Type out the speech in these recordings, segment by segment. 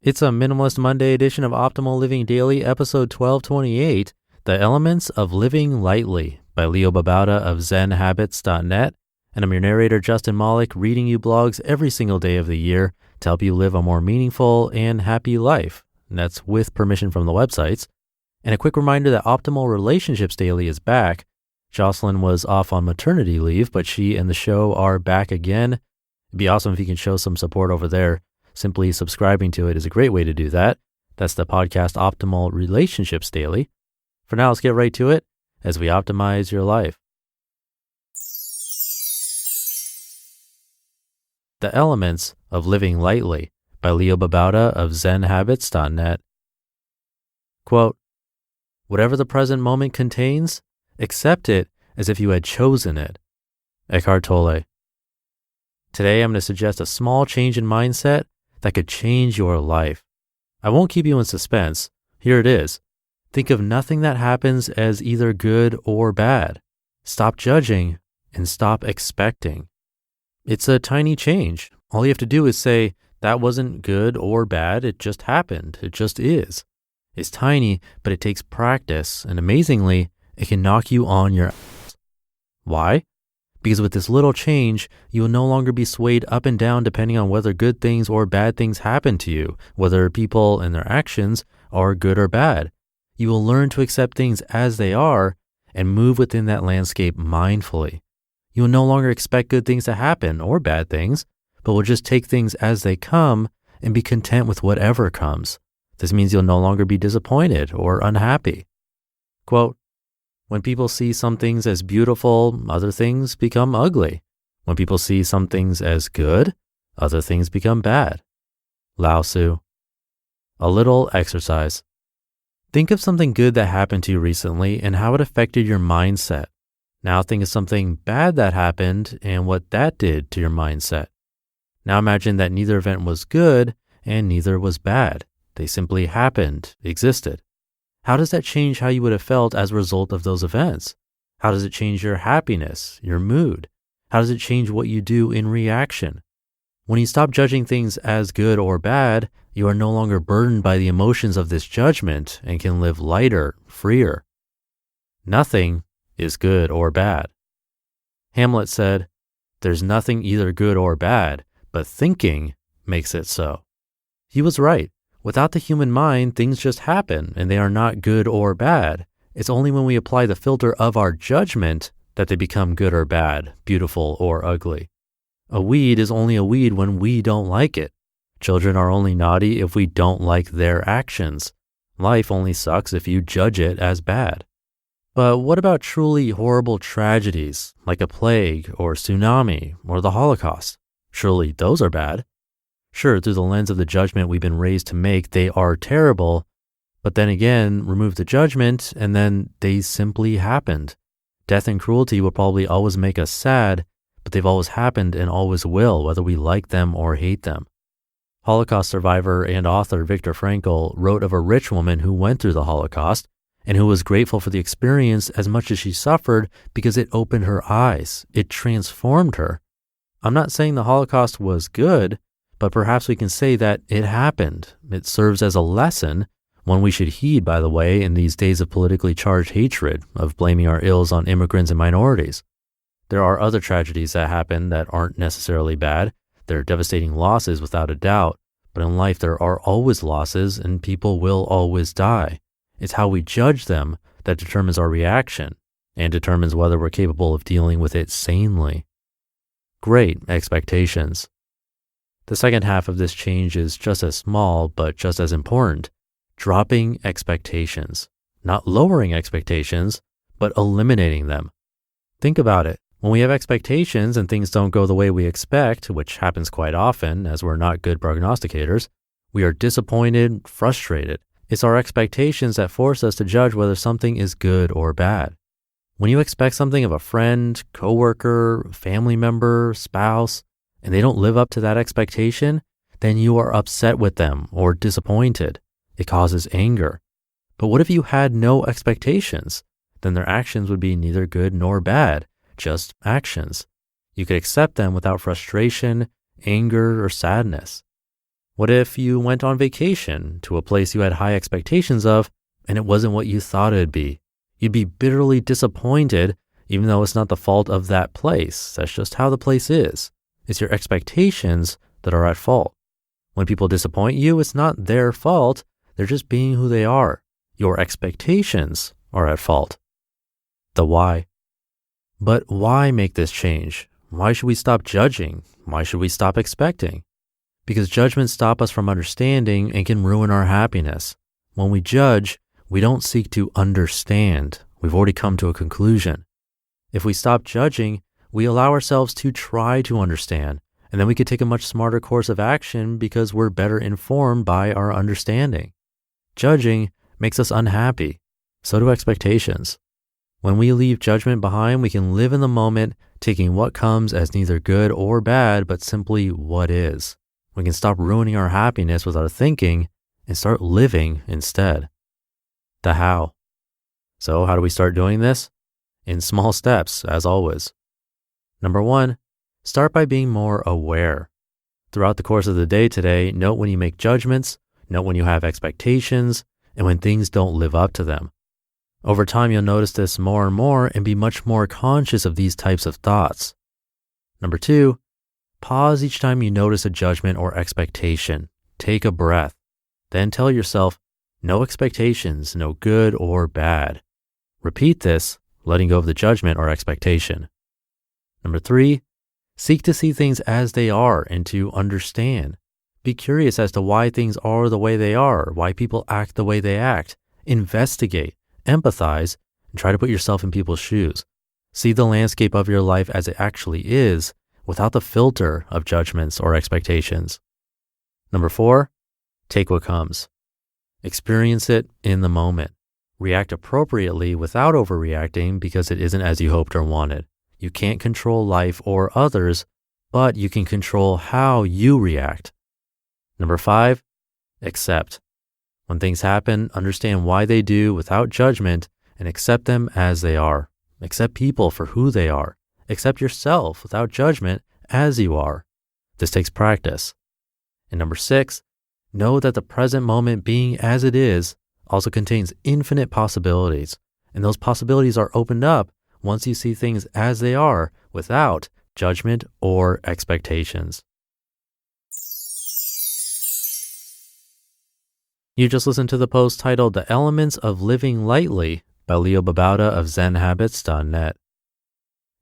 It's a Minimalist Monday edition of Optimal Living Daily, episode 1228, The Elements of Living Lightly by Babauta of ZenHabits.net. And I'm your narrator, Justin Malik, reading you blogs every single day of the year to help you live a more meaningful and happy life. And that's with permission from the websites. And a quick reminder that Optimal Relationships Daily is back. Jocelyn was off on maternity leave, but she and the show are back again. It'd be awesome if you can show some support over there. Simply subscribing to it is a great way to do that. That's the podcast Optimal Relationships Daily. For now, let's get right to it as we optimize your life. The Elements of Living Lightly by Babauta of ZenHabits.net. Quote, "Whatever the present moment contains, accept it as if you had chosen it." Eckhart Tolle. Today, I'm going to suggest a small change in mindset that could change your life. I won't keep you in suspense. Here it is. Think of nothing that happens as either good or bad. Stop judging and stop expecting. It's a tiny change. All you have to do is say, that wasn't good or bad. It just happened. It just is. It's tiny, but it takes practice. And amazingly, it can knock you on your ass. Why? Because with this little change, you will no longer be swayed up and down depending on whether good things or bad things happen to you, whether people and their actions are good or bad. You will learn to accept things as they are and move within that landscape mindfully. You will no longer expect good things to happen or bad things, but will just take things as they come and be content with whatever comes. This means you'll no longer be disappointed or unhappy. Quote, "When people see some things as beautiful, other things become ugly. When people see some things as good, other things become bad." Lao Tzu. A little exercise. Think of something good that happened to you recently and how it affected your mindset. Now think of something bad that happened and what that did to your mindset. Now imagine that neither event was good and neither was bad. They simply happened, existed. How does that change how you would have felt as a result of those events? How does it change your happiness, your mood? How does it change what you do in reaction? When you stop judging things as good or bad, you are no longer burdened by the emotions of this judgment and can live lighter, freer. Nothing is good or bad. Hamlet said, "There's nothing either good or bad, but thinking makes it so." He was right. Without the human mind, things just happen and they are not good or bad. It's only when we apply the filter of our judgment that they become good or bad, beautiful or ugly. A weed is only a weed when we don't like it. Children are only naughty if we don't like their actions. Life only sucks if you judge it as bad. But what about truly horrible tragedies like a plague or tsunami or the Holocaust? Surely those are bad. Sure, through the lens of the judgment we've been raised to make, they are terrible. But then again, remove the judgment and then they simply happened. Death and cruelty will probably always make us sad, but they've always happened and always will, whether we like them or hate them. Holocaust survivor and author Viktor Frankl wrote of a rich woman who went through the Holocaust and who was grateful for the experience as much as she suffered because it opened her eyes. It transformed her. I'm not saying the Holocaust was good, but perhaps we can say that it happened. It serves as a lesson, one we should heed, by the way, in these days of politically charged hatred, of blaming our ills on immigrants and minorities. There are other tragedies that happen that aren't necessarily bad. They're devastating losses without a doubt, but in life there are always losses and people will always die. It's how we judge them that determines our reaction and determines whether we're capable of dealing with it sanely. Great expectations. The second half of this change is just as small, but just as important. Dropping expectations. Not lowering expectations, but eliminating them. Think about it. When we have expectations and things don't go the way we expect, which happens quite often as we're not good prognosticators, we are disappointed, frustrated. It's our expectations that force us to judge whether something is good or bad. When you expect something of a friend, coworker, family member, spouse, and they don't live up to that expectation, then you are upset with them or disappointed. It causes anger. But what if you had no expectations? Then their actions would be neither good nor bad, just actions. You could accept them without frustration, anger, or sadness. What if you went on vacation to a place you had high expectations of and it wasn't what you thought it'd be? You'd be bitterly disappointed, even though it's not the fault of that place. That's just how the place is. It's your expectations that are at fault. When people disappoint you, it's not their fault. They're just being who they are. Your expectations are at fault. The why. But why make this change? Why should we stop judging? Why should we stop expecting? Because judgments stop us from understanding and can ruin our happiness. When we judge, we don't seek to understand. We've already come to a conclusion. If we stop judging, we allow ourselves to try to understand, and then we could take a much smarter course of action because we're better informed by our understanding. Judging makes us unhappy. So do expectations. When we leave judgment behind, we can live in the moment, taking what comes as neither good or bad, but simply what is. We can stop ruining our happiness with our thinking and start living instead. The how. So how do we start doing this? In small steps, as always. Number 1, start by being more aware. Throughout the course of the day today, note when you make judgments, note when you have expectations, and when things don't live up to them. Over time, you'll notice this more and more and be much more conscious of these types of thoughts. Number 2, pause each time you notice a judgment or expectation. Take a breath. Then tell yourself, no expectations, no good or bad. Repeat this, letting go of the judgment or expectation. Number 3, seek to see things as they are and to understand. Be curious as to why things are the way they are, why people act the way they act. Investigate, empathize, and try to put yourself in people's shoes. See the landscape of your life as it actually is, without the filter of judgments or expectations. Number 4, take what comes. Experience it in the moment. React appropriately without overreacting because it isn't as you hoped or wanted. You can't control life or others, but you can control how you react. Number 5, accept. When things happen, understand why they do without judgment and accept them as they are. Accept people for who they are. Accept yourself without judgment as you are. This takes practice. And number 6, know that the present moment being as it is also contains infinite possibilities. And those possibilities are opened up once you see things as they are without judgment or expectations. You just listened to the post titled The Elements of Living Lightly by Babauta of Zen Habits.net.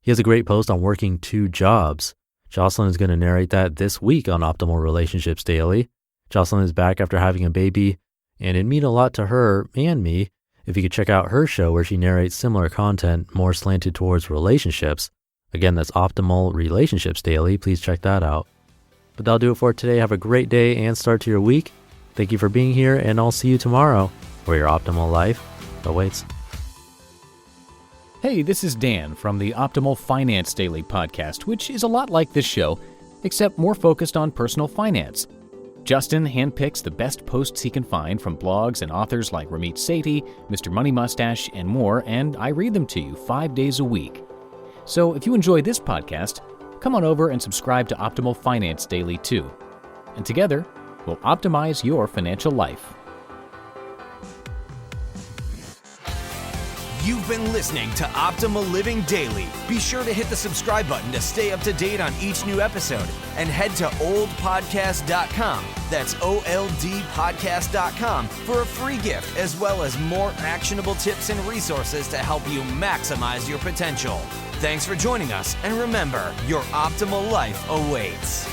He has a great post on working 2 jobs. Jocelyn is going to narrate that this week on Optimal Relationships Daily. Jocelyn is back after having a baby, and it'd mean a lot to her and me if you could check out her show where she narrates similar content more slanted towards relationships. Again, that's Optimal Relationships Daily. Please check that out. But that'll do it for today. Have a great day and start to your week. Thank you for being here, and I'll see you tomorrow where your optimal life awaits. Hey, this is Dan from the Optimal Finance Daily podcast, which is a lot like this show, except more focused on personal finance. Justin handpicks the best posts he can find from blogs and authors like Ramit Sethi, Mr. Money Mustache, and more, and I read them to you 5 days a week. So if you enjoy this podcast, come on over and subscribe to Optimal Finance Daily too. And together, we'll optimize your financial life. You've been listening to Optimal Living Daily. Be sure to hit the subscribe button to stay up to date on each new episode and head to oldpodcast.com. That's OLDpodcast.com for a free gift as well as more actionable tips and resources to help you maximize your potential. Thanks for joining us, and remember, your optimal life awaits.